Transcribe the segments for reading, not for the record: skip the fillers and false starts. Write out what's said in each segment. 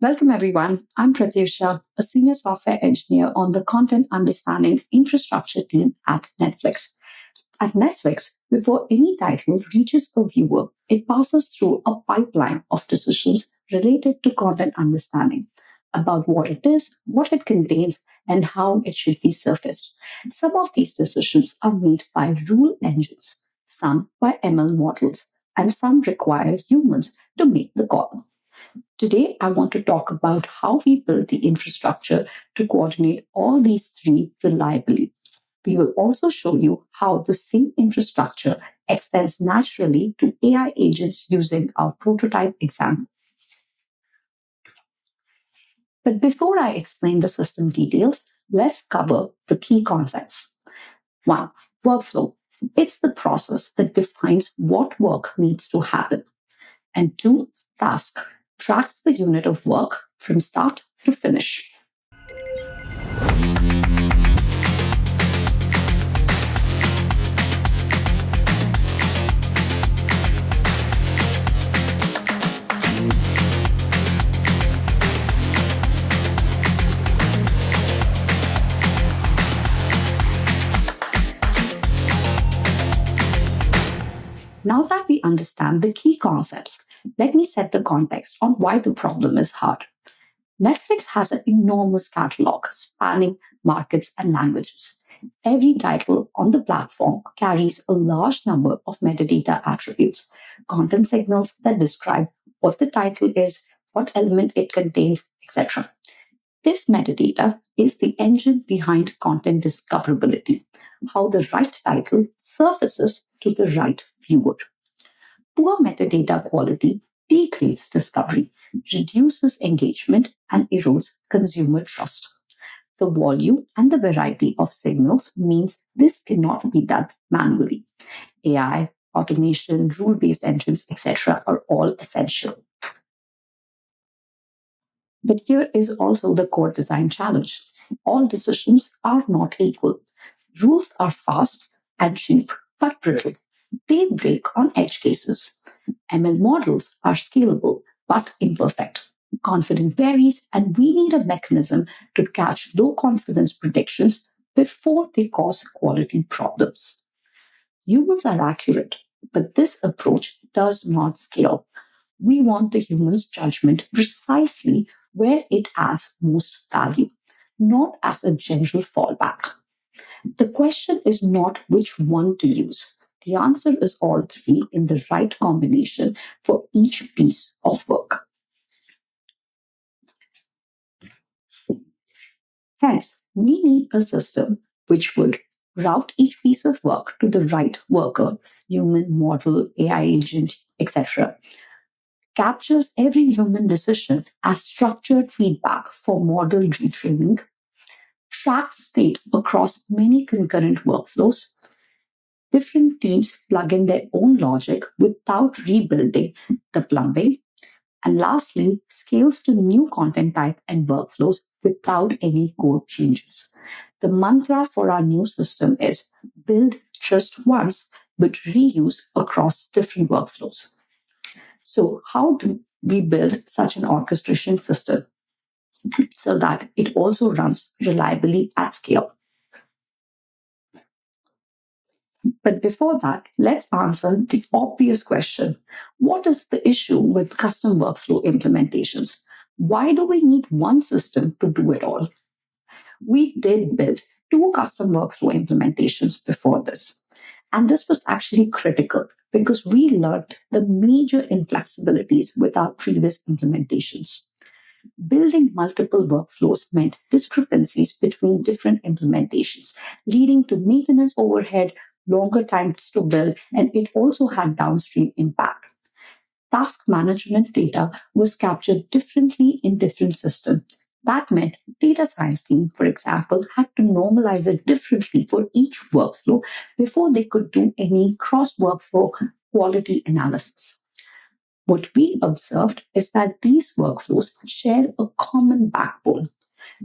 Welcome, everyone. I'm Pratyusha, a senior software engineer on the content understanding infrastructure team at Netflix. At Netflix, before any title reaches a viewer, it passes through a pipeline of decisions related to content understanding about what it is, what it contains, and how it should be surfaced. Some of these decisions are made by rule engines, some by ML models, and some require humans to make the call. Today, I want to talk about how we build the infrastructure to coordinate all these three reliably. We will also show you how the same infrastructure extends naturally to AI agents using our prototype example. But before I explain the system details, let's cover the key concepts. 1. Workflow. It's the process that defines what work needs to happen. And 2. Task. Tracks the unit of work from start to finish. Now that we understand the key concepts, let me set the context on why the problem is hard. Netflix has an enormous catalog spanning markets and languages. Every title on the platform carries a large number of metadata attributes, content signals that describe what the title is, what element it contains, etc. This metadata is the engine behind content discoverability, how the right title surfaces to the right viewer. Poor metadata quality degrades discovery, reduces engagement, and erodes consumer trust. The volume and the variety of signals means this cannot be done manually. AI, automation, rule-based engines, etc. are all essential. But here is also the core design challenge. All decisions are not equal. Rules are fast and cheap, but brittle. They break on edge cases. ML models are scalable, but imperfect. Confidence varies, and we need a mechanism to catch low confidence predictions before they cause quality problems. Humans are accurate, but this approach does not scale. We want the human's judgment precisely where it adds most value, not as a general fallback. The question is not which one to use. The answer is all three in the right combination for each piece of work. Hence, we need a system which would route each piece of work to the right worker, human, model, AI agent, etc. Captures every human decision as structured feedback for model retraining, tracks state across many concurrent workflows. Different teams plug in their own logic without rebuilding the plumbing. And lastly, scales to new content type and workflows without any code changes. The mantra for our new system is build just once, but reuse across different workflows. So how do we build such an orchestration system so that it also runs reliably at scale? But before that, let's answer the obvious question. What is the issue with custom workflow implementations? Why do we need one system to do it all? We did build 2 custom workflow implementations before this. And this was actually critical because we learned the major inflexibilities with our previous implementations. Building multiple workflows meant discrepancies between different implementations, leading to maintenance overhead, longer times to build, and it also had downstream impact. Task management data was captured differently in different systems. That meant data science team, for example, had to normalize it differently for each workflow before they could do any cross-workflow quality analysis. What we observed is that these workflows share a common backbone: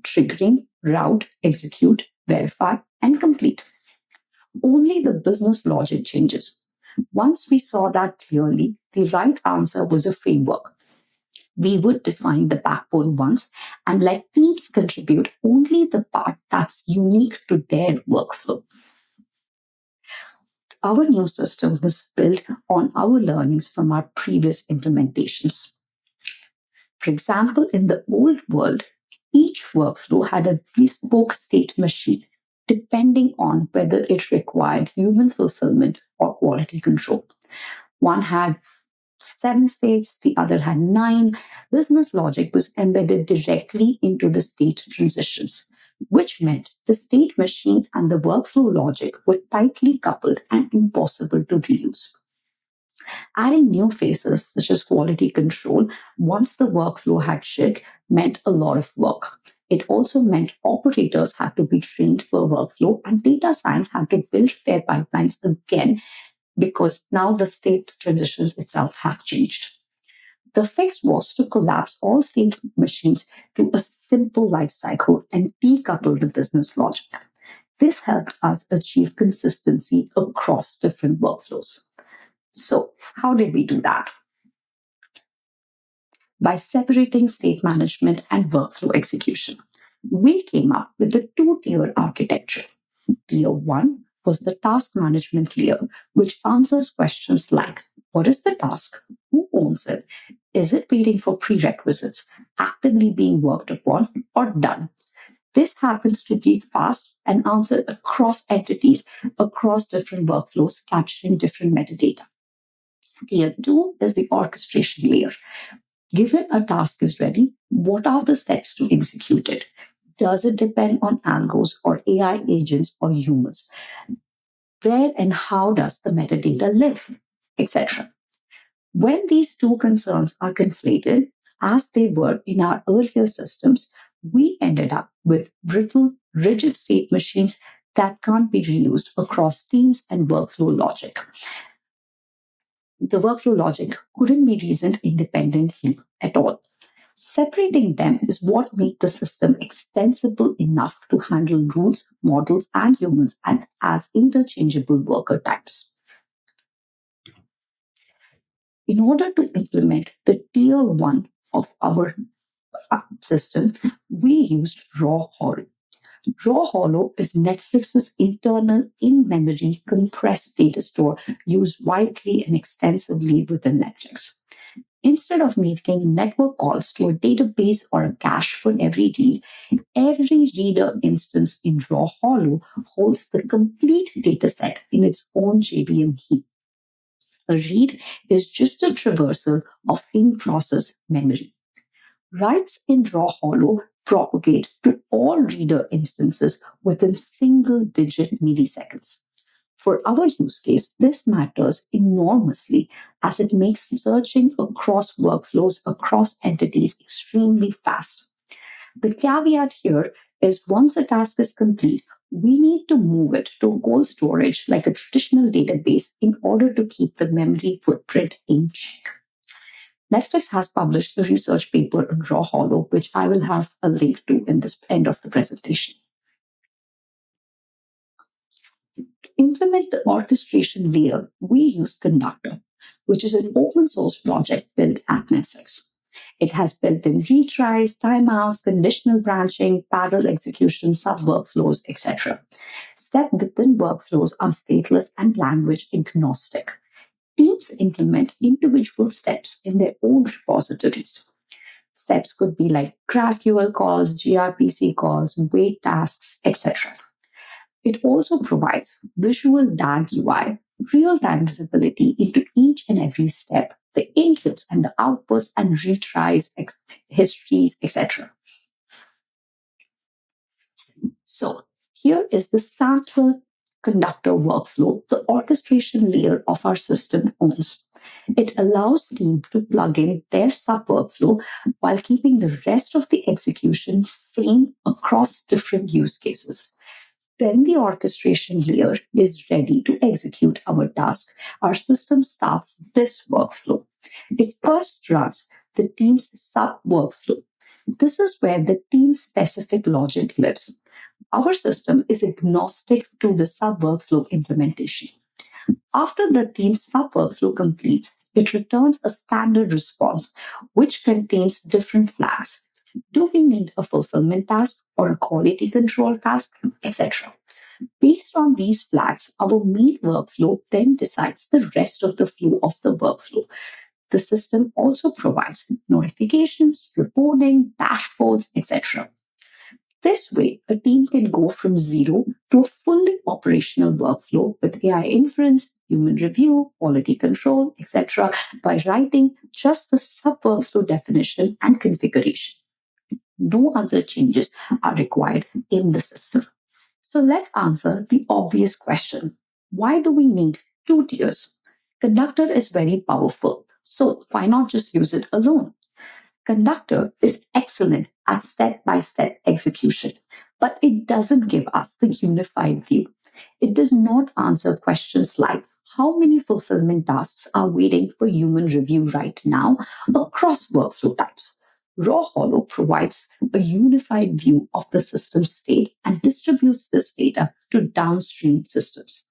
triggering, route, execute, verify, and complete. Only the business logic changes. Once we saw that clearly, the right answer was a framework. We would define the backbone once and let teams contribute only the part that's unique to their workflow. Our new system was built on our learnings from our previous implementations. For example, in the old world, each workflow had a bespoke state machine depending on whether it required human fulfillment or quality control. One had 7 states, the other had 9. Business logic was embedded directly into the state transitions, which meant the state machine and the workflow logic were tightly coupled and impossible to reuse. Adding new phases, such as quality control, once the workflow had shipped, meant a lot of work. It also meant operators had to be trained per workflow, and data science had to build their pipelines again because now the state transitions itself have changed. The fix was to collapse all state machines to a simple life cycle and decouple the business logic. This helped us achieve consistency across different workflows. So, how did we do that? By separating state management and workflow execution. We came up with a 2-tier architecture. Tier 1 was the task management layer, which answers questions like, what is the task? Who owns it? Is it waiting for prerequisites, actively being worked upon, or done? This happens to be fast and answered across entities, across different workflows, capturing different metadata. Tier 2 is the orchestration layer. Given a task is ready, what are the steps to execute it? Does it depend on algos or AI agents or humans? Where and how does the metadata live, etc.? When these two concerns are conflated, as they were in our earlier systems, we ended up with brittle, rigid state machines that can't be reused across teams and workflow logic. The workflow logic couldn't be reasoned independently at all. Separating them is what made the system extensible enough to handle rules, models, and humans as interchangeable worker types. In order to implement the tier 1 of our system, we used Raw Hollow. Raw Hollow is Netflix's internal in-memory compressed data store used widely and extensively within Netflix. Instead of making network calls to a database or a cache for every read, every reader instance in Raw Hollow holds the complete dataset in its own JVM heap. A read is just a traversal of in-process memory. Writes in Raw Hollow propagate to all reader instances within single-digit milliseconds. For our use case, this matters enormously as it makes searching across workflows, across entities extremely fast. The caveat here is once a task is complete, we need to move it to cold storage like a traditional database in order to keep the memory footprint in check. Netflix has published a research paper on Raw Hollow, which I will have a link to in this end of the presentation. To implement the orchestration layer, we use Conductor, which is an open source project built at Netflix. It has built-in retries, timeouts, conditional branching, parallel execution, sub-workflows, etc. Step within workflows are stateless and language agnostic. Teams implement individual steps in their own repositories. Steps could be like GraphQL calls, gRPC calls, wait tasks, etc. It also provides visual DAG UI, real-time visibility into each and every step, the inputs and the outputs and retries, histories, etc. So here is the sample Conductor workflow the orchestration layer of our system owns. It allows team to plug in their sub-workflow while keeping the rest of the execution same across different use cases. When the orchestration layer is ready to execute our task, our system starts this workflow. It first runs the team's sub-workflow. This is where the team-specific logic lives. Our system is agnostic to the sub-workflow implementation. After the team's sub-workflow completes, it returns a standard response which contains different flags. Do we need a fulfillment task or a quality control task, etc.? Based on these flags, our main workflow then decides the rest of the flow of the workflow. The system also provides notifications, reporting, dashboards, etc. This way, a team can go from zero to a fully operational workflow with AI inference, human review, quality control, etc., by writing just the sub workflow definition and configuration. No other changes are required in the system. So let's answer the obvious question. Why do we need two tiers? Conductor is very powerful, so why not just use it alone? Conductor is excellent at step-by-step execution, but it doesn't give us the unified view. It does not answer questions like how many fulfillment tasks are waiting for human review right now across workflow types. Raw Hollow provides a unified view of the system state and distributes this data to downstream systems.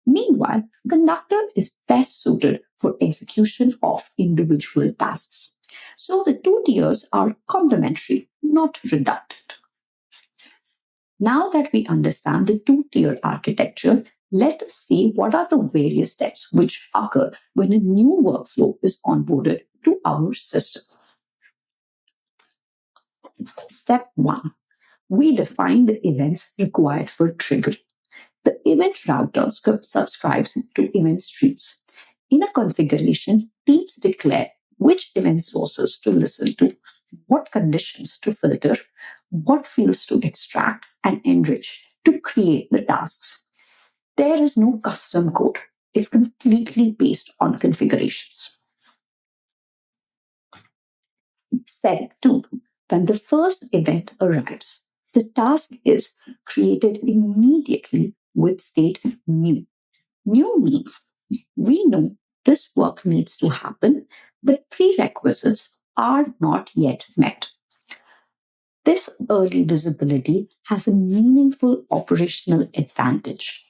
Meanwhile, Conductor is best suited for execution of individual tasks. So the two tiers are complementary, not redundant. Now that we understand the two-tier architecture, let us see what are the various steps which occur when a new workflow is onboarded to our system. Step 1. We define the events required for triggering. The event router subscribes to event streams. In a configuration, teams declare which event sources to listen to, what conditions to filter, what fields to extract and enrich to create the tasks. There is no custom code. It's completely based on configurations. Step 2. When the first event arrives, the task is created immediately with state new. New means we know this work needs to happen, but prerequisites are not yet met. This early visibility has a meaningful operational advantage.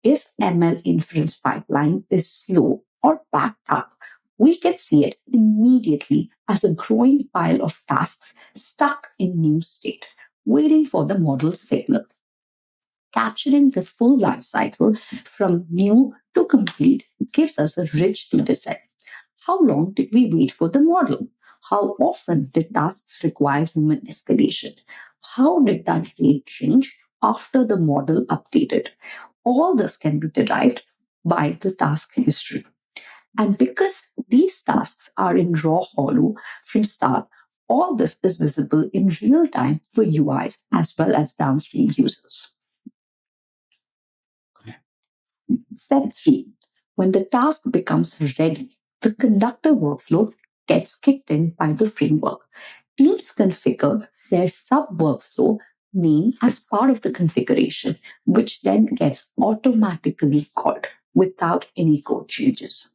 If ML inference pipeline is slow or backed up, we can see it immediately as a growing pile of tasks stuck in new state, waiting for the model signal. Capturing the full life cycle from new to complete gives us a rich dataset. How long did we wait for the model? How often did tasks require human escalation? How did that rate change after the model updated? All this can be derived by the task history. And because these tasks are in raw hollow from start, all this is visible in real time for UIs as well as downstream users. Step 3. When the task becomes ready, the conductor workflow gets kicked in by the framework. Teams configure their sub-workflow name as part of the configuration, which then gets automatically called without any code changes.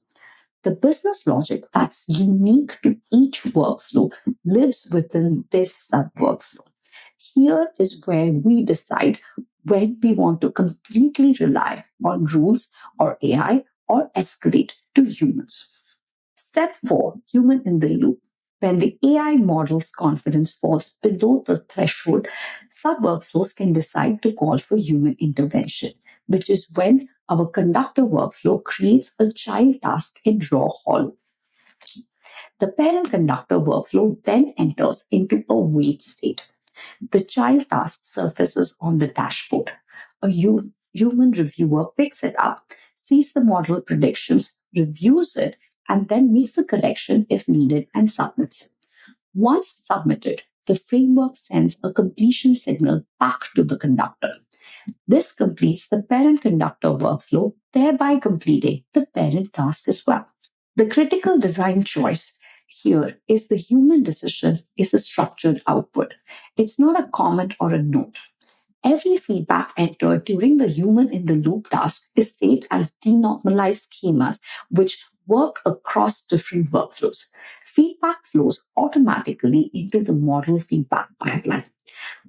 The business logic that's unique to each workflow lives within this sub-workflow. Here is where we decide when we want to completely rely on rules or AI or escalate to humans. Step 4, human in the loop. When the AI model's confidence falls below the threshold, sub-workflows can decide to call for human intervention, which is when our conductor workflow creates a child task in raw hollow. The parent conductor workflow then enters into a wait state. The child task surfaces on the dashboard. A human reviewer picks it up, sees the model predictions, reviews it, and then makes a correction if needed and submits it. Once submitted, the framework sends a completion signal back to the conductor. This completes the parent conductor workflow, thereby completing the parent task as well. The critical design choice here is the human decision is a structured output. It's not a comment or a note. Every feedback entered during the human in the loop task is saved as denormalized schemas which work across different workflows. Feedback flows automatically into the model feedback pipeline.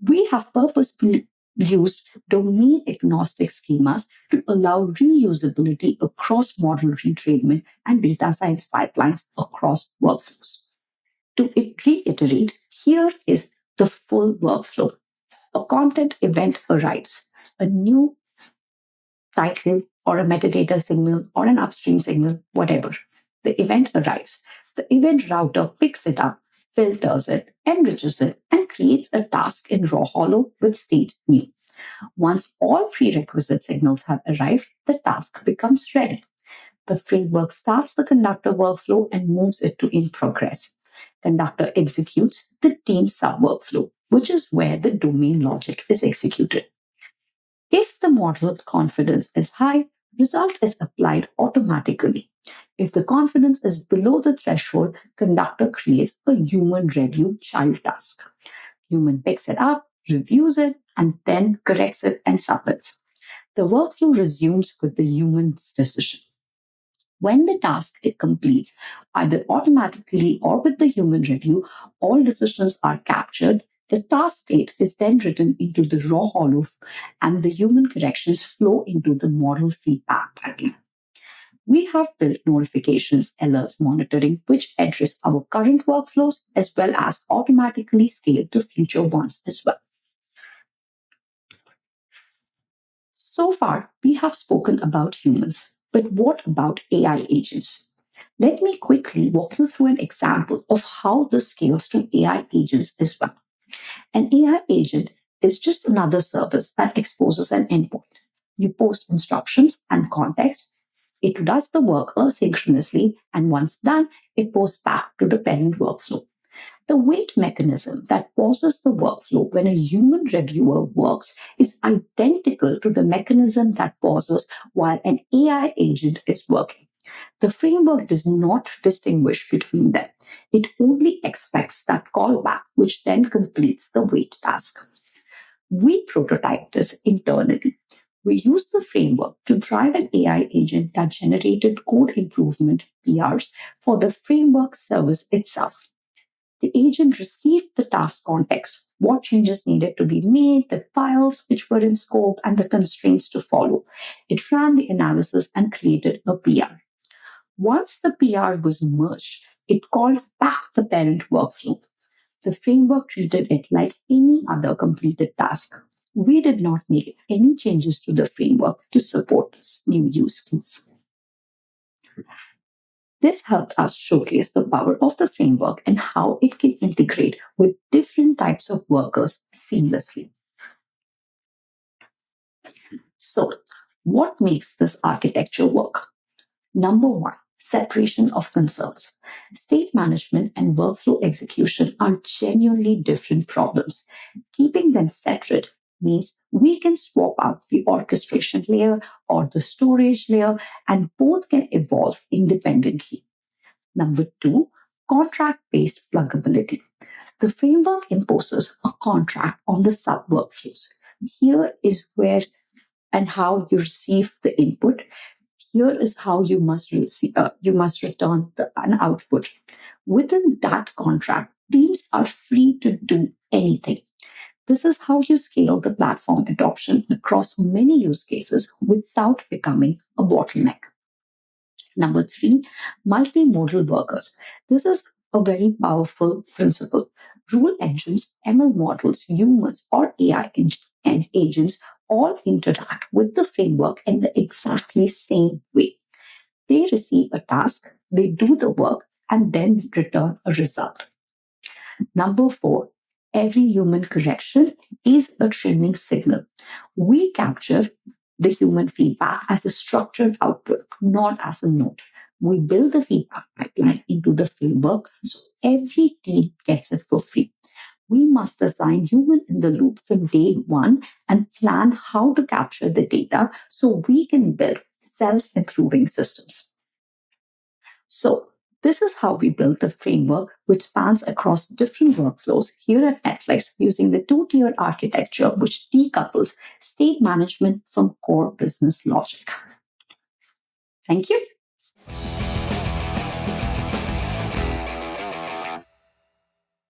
We have purposefully used domain agnostic schemas to allow reusability across model retraining and data science pipelines across workflows. To reiterate, here is the full workflow. A content event arrives, a new title or a metadata signal or an upstream signal, whatever. The event arrives. The event router picks it up, filters it, enriches it, and creates a task in raw hollow with state new. Once all prerequisite signals have arrived, the task becomes ready. The framework starts the conductor workflow and moves it to in progress. Conductor executes the team sub workflow, which is where the domain logic is executed. If the model confidence is high, result is applied automatically. If the confidence is below the threshold, conductor creates a human review child task. Human picks it up, reviews it, and then corrects it and submits. The workflow resumes with the human's decision. When the task it completes, either automatically or with the human review, all decisions are captured. The task state is then written into the raw hollow, and the human corrections flow into the model feedback pipeline. We have built notifications, alerts, monitoring, which address our current workflows as well as automatically scale to future ones as well. So far, we have spoken about humans, but what about AI agents? Let me quickly walk you through an example of how this scales to AI agents as well. An AI agent is just another service that exposes an endpoint. You post instructions and context. It does the work asynchronously, and once done, it posts back to the parent workflow. The wait mechanism that pauses the workflow when a human reviewer works is identical to the mechanism that pauses while an AI agent is working. The framework does not distinguish between them. It only expects that callback, which then completes the wait task. We prototype this internally. We use the framework to drive an AI agent that generated code improvement PRs for the framework service itself. The agent received the task context, what changes needed to be made, the files which were in scope, and the constraints to follow. It ran the analysis and created a PR. Once the PR was merged, it called back the parent workflow. The framework treated it like any other completed task. We did not make any changes to the framework to support this new use case. This helped us showcase the power of the framework and how it can integrate with different types of workers seamlessly. So, what makes this architecture work? Number one, separation of concerns. State management and workflow execution are genuinely different problems. Keeping them separate means we can swap out the orchestration layer or the storage layer, and both can evolve independently. Number two, contract-based pluggability. The framework imposes a contract on the sub workflows. Here is where and how you receive the input. Here is how you must return an output. Within that contract, teams are free to do anything. This is how you scale the platform adoption across many use cases without becoming a bottleneck. Number three, multimodal workers. This is a very powerful principle. Rule engines, ML models, humans, or AI and agents all interact with the framework in the exactly same way. They receive a task, they do the work, and then return a result. Number four, every human correction is a training signal. We capture the human feedback as a structured output, not as a node. We build the feedback pipeline into the framework so every team gets it for free. We must assign human in the loop from day one and plan how to capture the data so we can build self-improving systems. So, this is how we built the framework, which spans across different workflows here at Netflix using the two-tiered architecture, which decouples state management from core business logic. Thank you.